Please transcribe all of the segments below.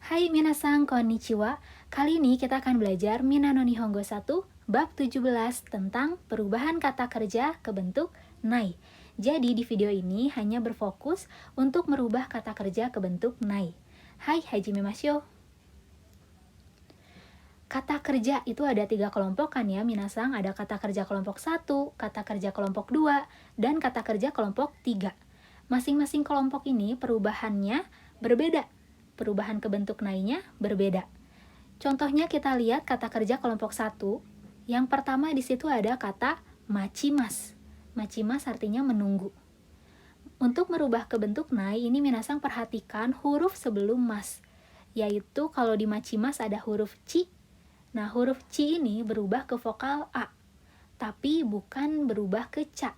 Hai minasan konnichiwa. Kali ini kita akan belajar Mina no Nihongo 1 bab 17 tentang perubahan kata kerja ke bentuk nai. Jadi di video ini hanya berfokus untuk merubah kata kerja ke bentuk nai. Hai, hajimemashou. Kata kerja itu ada 3 kelompok kan ya minasan. Ada kata kerja kelompok 1, kata kerja kelompok 2, dan kata kerja kelompok 3. Masing-masing kelompok ini perubahannya berbeda. Perubahan ke bentuk nainya berbeda. Contohnya kita lihat kata kerja kelompok 1. Yang pertama di situ ada kata machimasu. Machimasu artinya menunggu. Untuk merubah ke bentuk nai, ini minasan perhatikan huruf sebelum mas. Yaitu kalau di machimasu ada huruf chi. Nah, huruf chi ini berubah ke vokal a. Tapi bukan berubah ke ca.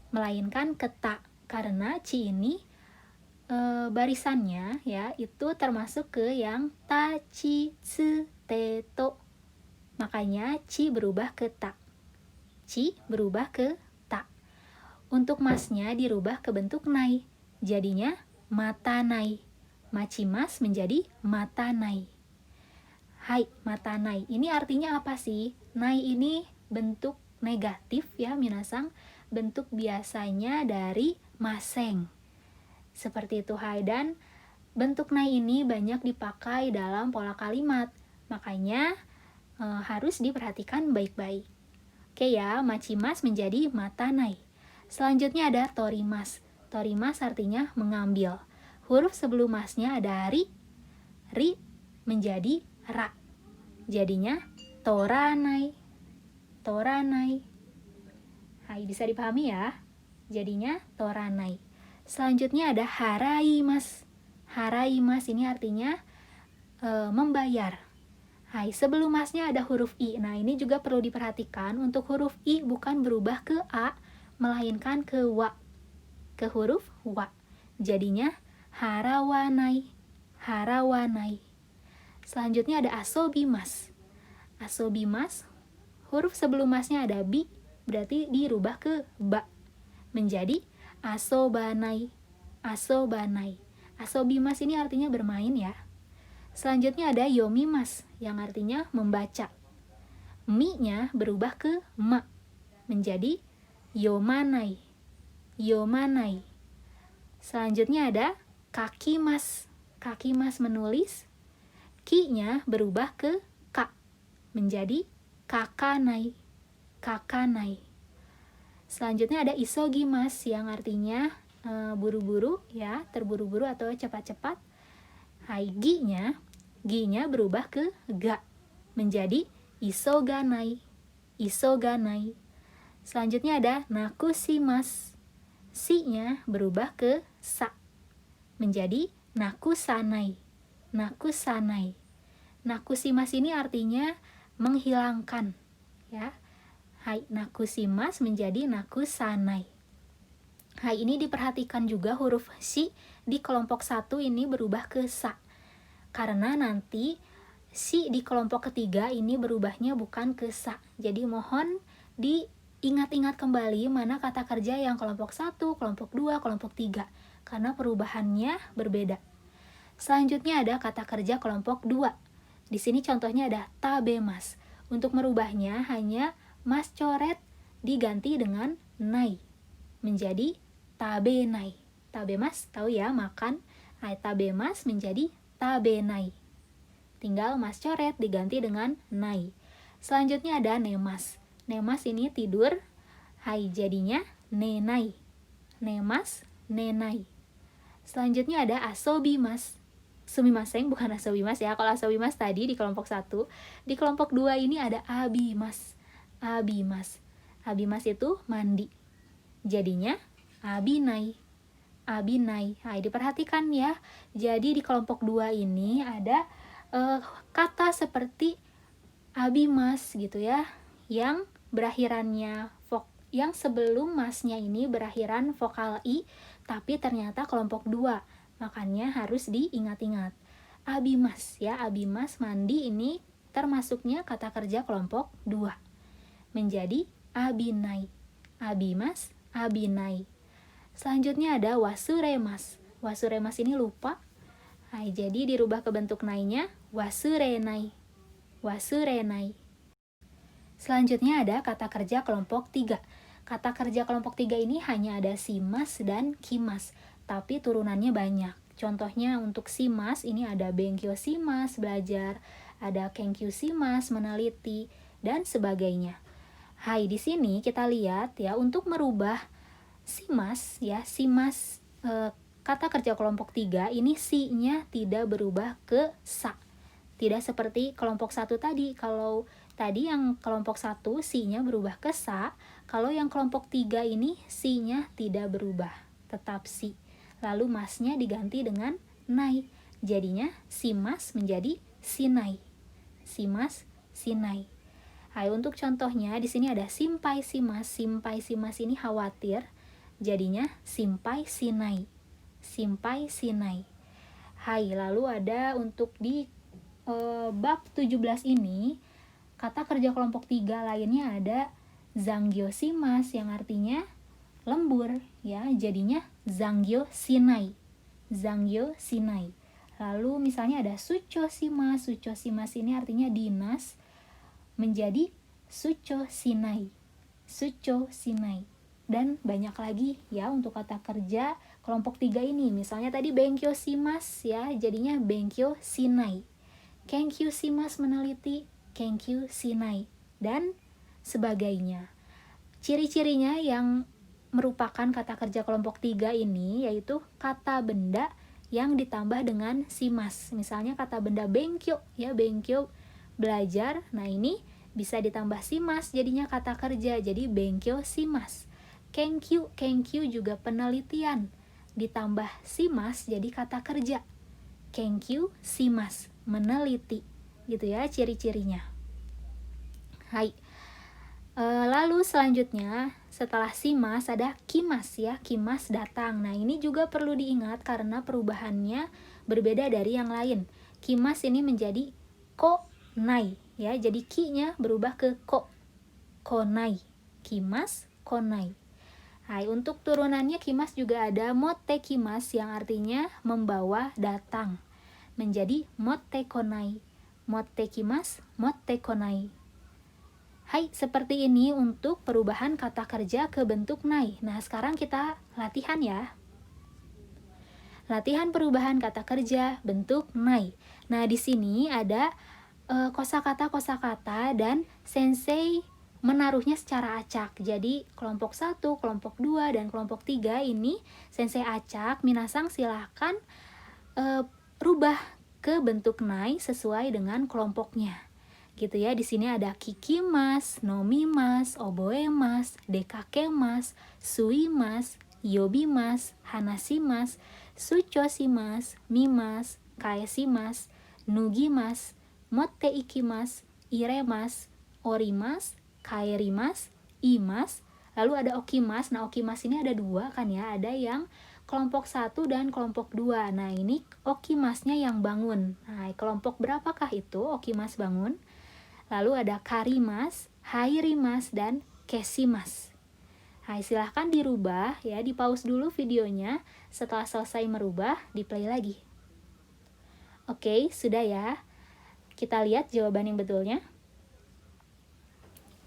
Melainkan ke ta. Karena chi ini barisannya ya itu termasuk ke yang ta, chi, tsu, te, to. Makanya chi berubah ke ta. Chi berubah ke ta. Untuk masnya dirubah ke bentuk nai. Jadinya mata nai. Machimasu menjadi mata nai. Hai, mata nai. Ini artinya apa sih? Nai ini bentuk negatif ya minasan. Bentuk biasanya dari maseng. Seperti itu, hai, dan bentuk nai ini banyak dipakai dalam pola kalimat. Makanya harus diperhatikan baik-baik. Oke ya, machimasu menjadi mata nai. Selanjutnya ada torimasu. Torimasu artinya mengambil. Huruf sebelum masnya ada ri. Ri menjadi ra. Jadinya toranai. Toranai. Hai, bisa dipahami ya? Jadinya toranai. Selanjutnya ada haraimasu. Haraimasu ini artinya membayar. Hai, sebelum masnya ada huruf i. Nah, ini juga perlu diperhatikan. Untuk huruf i bukan berubah ke a, melainkan ke wa. Ke huruf wa. Jadinya harawanai. Harawanai. Selanjutnya ada asobimasu. Asobimasu, huruf sebelum masnya ada bi, berarti dirubah ke ba. Menjadi asobanai. Asobanai. Asobimasu ini artinya bermain ya. Selanjutnya ada yomimasu yang artinya membaca. Mi-nya berubah ke ma. Menjadi yomanai. Yomanai. Selanjutnya ada kakimasu. Kakimasu menulis. Ki-nya berubah ke ka. Menjadi kakanai. Kakanai. Selanjutnya ada isogimasu yang artinya buru-buru ya, terburu-buru atau cepat-cepat. Hai, gi-nya berubah ke ga. Menjadi isoganai. Isoganai. Selanjutnya ada nakushimasu. Si-nya berubah ke sa. Menjadi nakusanai. Nakusanai. Nakushimasu ini artinya menghilangkan ya. Hai, nakushimasu menjadi nakusanai. Hai, ini diperhatikan juga huruf shi di kelompok 1 ini berubah ke sa. Karena nanti shi di kelompok ketiga ini berubahnya bukan ke sa. Jadi mohon diingat-ingat kembali mana kata kerja yang kelompok 1, kelompok 2, kelompok 3. Karena perubahannya berbeda. Selanjutnya ada kata kerja kelompok 2. Di sini contohnya ada tabemasu. Untuk merubahnya hanya mas coret diganti dengan nai. Menjadi tabenai. Tabemas tahu ya, makan. Hai, tabemas menjadi tabenai. Tinggal mas coret diganti dengan nai. Selanjutnya ada nemas. Nemas ini tidur. Hai, jadinya nenai. Nemas, nenai. Selanjutnya ada asobimasu. Sumimasen, bukan asobimasu ya. Kalau asobimasu tadi di kelompok 1. Di kelompok 2 ini ada abimasu. Abimasu. Abimasu itu mandi. Jadinya abinai. Abinai. Nah, diperhatikan ya. Jadi di kelompok 2 ini ada kata seperti abimas gitu ya, yang berakhirannya yang sebelum masnya ini berakhiran vokal i, tapi ternyata kelompok 2. Makanya harus diingat-ingat. Abimas ya, abimas mandi ini termasuknya kata kerja kelompok 2. Menjadi abinai. Abimas, abinai. Selanjutnya ada wasuremas. Wasuremas ini lupa. Hai, jadi dirubah ke bentuk nai-nya wasurenai. Wasurenai. Selanjutnya ada kata kerja kelompok 3. Kata kerja kelompok 3 ini hanya ada shimas dan kimas, tapi turunannya banyak. Contohnya untuk shimas ini ada benkyou shimas, belajar, ada kenkyou shimas, meneliti, dan sebagainya. Hai, di sini kita lihat ya, untuk merubah shimas ya, shimas kata kerja kelompok 3 ini si-nya tidak berubah ke sa. Tidak seperti kelompok 1 tadi. Kalau tadi yang kelompok 1 si-nya berubah ke sa, kalau yang kelompok 3 ini si-nya tidak berubah, tetap si. Lalu masnya diganti dengan nai. Jadinya shimas menjadi shinai. Shimas, shinai. Hai, untuk contohnya di sini ada simpai shimas. Simpai shimas ini khawatir. Jadinya simpai shinai. Simpai shinai. Hai, lalu ada untuk di bab 17 ini, kata kerja kelompok 3 lainnya ada zangyou shimas yang artinya lembur ya, jadinya zangyou shinai. Zangyou shinai. Lalu misalnya ada sucho shimas. Sucho shimas ini artinya dinas, menjadi sucho shinai. Sucho shinai. Dan banyak lagi ya untuk kata kerja kelompok 3 ini. Misalnya tadi benkyou shimas ya, jadinya benkyou shinai. Kenkyou shimas meneliti, kenkyou shinai, dan sebagainya. Ciri-cirinya yang merupakan kata kerja kelompok 3 ini yaitu kata benda yang ditambah dengan shimas. Misalnya kata benda benkyou ya, benkyou belajar. Nah, ini bisa ditambah shimas jadinya kata kerja, jadi benkyou shimas. Kenkyou, kenkyou juga penelitian, ditambah shimas jadi kata kerja. Kenkyou shimas, meneliti. Gitu ya ciri-cirinya. Hai. Lalu selanjutnya setelah shimas ada kimas ya, kimas datang. Nah, ini juga perlu diingat karena perubahannya berbeda dari yang lain. Kimas ini menjadi konai ya, jadi ki-nya berubah ke ko. Konai. Kimas, konai. Hai, untuk turunannya kimas juga ada motte kimas yang artinya membawa datang, menjadi motte konai. Motte kimas, motte konai. Hai, seperti ini untuk perubahan kata kerja ke bentuk nai. Nah, sekarang kita latihan ya. Latihan perubahan kata kerja bentuk nai. Nah, di sini ada kosakata-kosakata dan sensei menaruhnya secara acak. Jadi kelompok 1, kelompok 2, dan kelompok 3 ini sensei acak. Minasang silahkan rubah ke bentuk nai sesuai dengan kelompoknya. Gitu ya. Di sini ada kikimas, nomimas, oboemas, dekakemas, suimas, yobimas, hanashimas, suchoshimas, mimas, kaesimas, nugimas, motte ikimas, iremas, orimas, kaerimas, imas, lalu ada okimas. Nah, okimas ini ada 2 kan ya, ada yang kelompok 1 dan kelompok 2. Nah, ini okimasnya yang bangun. Nah, kelompok berapakah itu okimas bangun? Lalu ada karimas, hairimas, dan kesimas. Hai, silahkan dirubah ya, di pause dulu videonya. Setelah selesai merubah, di play lagi. Oke, sudah ya. Kita lihat jawaban yang betulnya.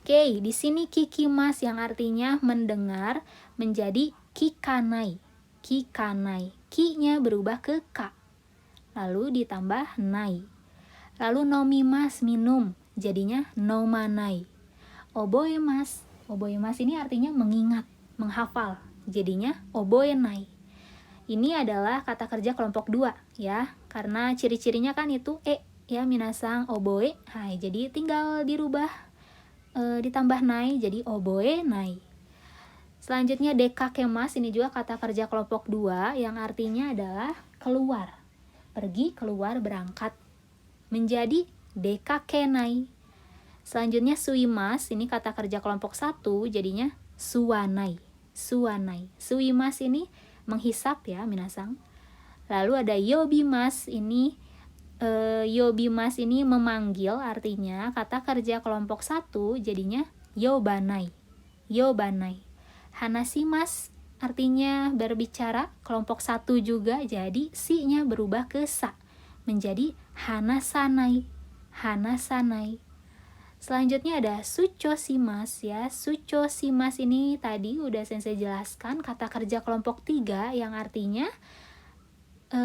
Oke, di sini kikimas yang artinya mendengar menjadi kikanai. Kikanai. Ki-nya berubah ke ka. Lalu ditambah nai. Lalu nomimas minum, jadinya nomanai. Oboemas. Oboemas ini artinya mengingat, menghafal. Jadinya oboenai. Ini adalah kata kerja kelompok 2 ya. Karena ciri-cirinya kan itu ya, minasang oboe. Hai, jadi tinggal dirubah ditambah nai jadi oboe nai. Selanjutnya dekakemas, ini juga kata kerja kelompok 2 yang artinya adalah keluar, pergi, keluar, berangkat, menjadi dekakenai. Selanjutnya suimas, ini kata kerja kelompok 1 jadinya suwanai. Suwanai. Suimas ini menghisap ya minasang. Lalu ada yobimas, ini yobimas ini memanggil, artinya kata kerja kelompok 1 jadinya yobanai. Yobanai. Hanashimas artinya berbicara, kelompok 1 juga, jadi si-nya berubah ke sa, menjadi hanasanai, hanasanai. Selanjutnya ada suchoshimasu ya. Suchoshimasu ini tadi udah sensei jelaskan, kata kerja kelompok 3 yang artinya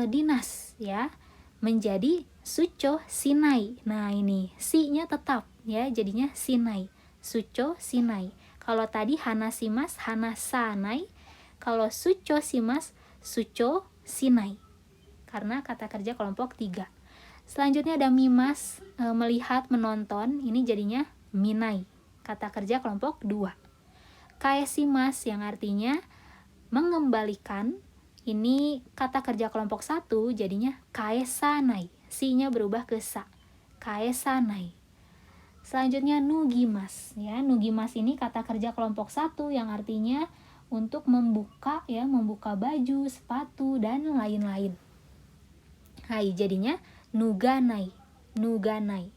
dinas ya, menjadi sucho sinai. Nah ini si-nya tetap ya, jadinya sinai, sucho sinai. Kalau tadi hanashimas, hanasanai. Kalau sucho shimas, sucho sinai, karena kata kerja kelompok 3. Selanjutnya ada mimas, melihat, menonton. Ini jadinya minai, kata kerja kelompok 2. Kaesimas yang artinya mengembalikan. Ini kata kerja kelompok 1, jadinya kaesanai. Si-nya berubah ke sa, kaesanai. Selanjutnya nugimas ya. Nugimas ini kata kerja kelompok 1 yang artinya untuk membuka ya, membuka baju, sepatu dan lain-lain. Hai, jadinya nuganai, nuganai.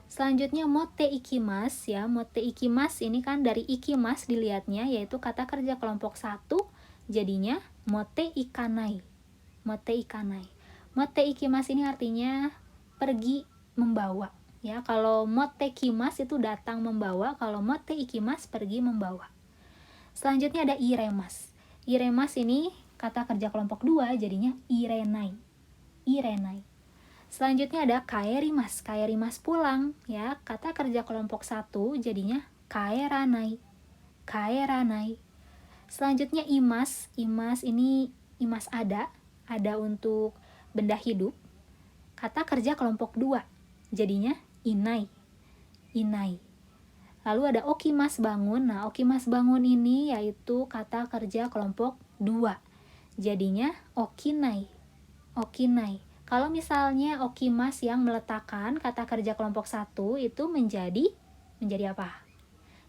Selanjutnya motte ikimas ya. Motte ikimas ini kan dari ikimas dilihatnya, yaitu kata kerja kelompok 1, jadinya motte ikanai, motte ikanai. Motte ikimas ini artinya pergi membawa ya. Kalau motte kimas itu datang membawa, kalau motte ikimas pergi membawa. Selanjutnya ada iremas. Iremas ini kata kerja kelompok 2, jadinya irenai, irenai. Selanjutnya ada kaerimas. Kaerimas pulang ya. Kata kerja kelompok 1 jadinya kaeranai, kaeranai. Selanjutnya imas. Imas ini imas ada untuk benda hidup. Kata kerja kelompok 2 jadinya inai, inai. Lalu ada okimas, bangun. Nah, okimas bangun ini yaitu kata kerja kelompok 2. Jadinya okinai, okinai. Kalau misalnya okimas yang meletakkan, kata kerja kelompok 1 itu menjadi apa?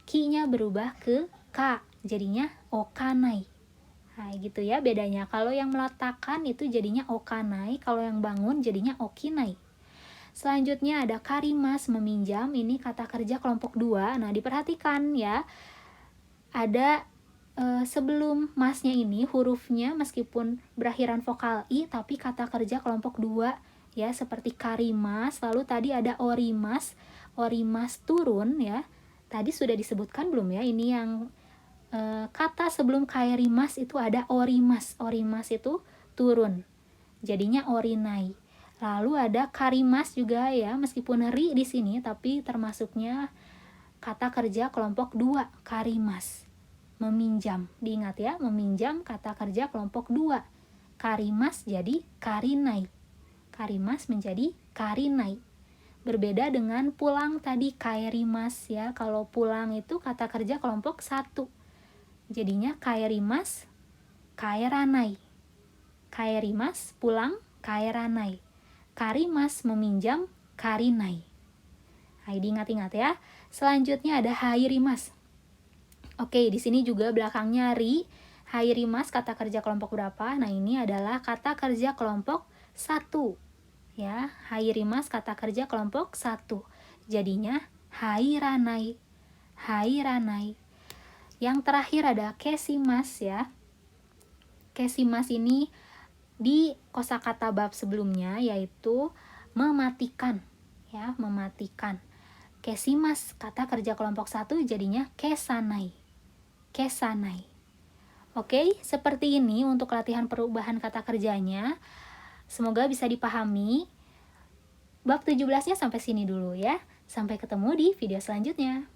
Ki-nya berubah ke ka, jadinya okanai. Nah, gitu ya bedanya. Kalau yang meletakkan itu jadinya okanai, kalau yang bangun jadinya okinai. Selanjutnya ada karimas, meminjam. Ini kata kerja kelompok 2. Nah, diperhatikan ya. Ada sebelum masnya ini hurufnya meskipun berakhiran vokal i, tapi kata kerja kelompok 2 ya, seperti karimas. Lalu tadi ada orimas. Orimas turun ya. Tadi sudah disebutkan belum ya? Ini yang kata sebelum kaerimas itu ada orimas. Orimas itu turun, jadinya orinai. Lalu ada karimas juga ya, meskipun ri di sini tapi termasuknya kata kerja kelompok 2, karimas. Meminjam. Diingat ya, meminjam kata kerja kelompok 2. Karimas jadi karinai. Karimas menjadi karinai. Berbeda dengan pulang tadi kaerimas ya. Kalau pulang itu kata kerja kelompok 1. Jadinya kaerimas, kaeranai. Kaerimas pulang, kaeranai. Karimas meminjam, karinai. Nah, diingat-ingat ya. Selanjutnya ada hairimas. Oke, di sini juga belakangnya ri. Hairimas kata kerja kelompok berapa? Nah, ini adalah kata kerja kelompok 1. Ya, hairimas kata kerja kelompok 1. Jadinya hairanai, hairanai. Yang terakhir ada kesimas ya. Kesimas ini di kosakata bab sebelumnya yaitu mematikan ya, mematikan. Kesimas kata kerja kelompok 1 jadinya kesanai, kesanai. Oke, seperti ini untuk latihan perubahan kata kerjanya. Semoga bisa dipahami. Bab 17-nya sampai sini dulu ya. Sampai ketemu di video selanjutnya.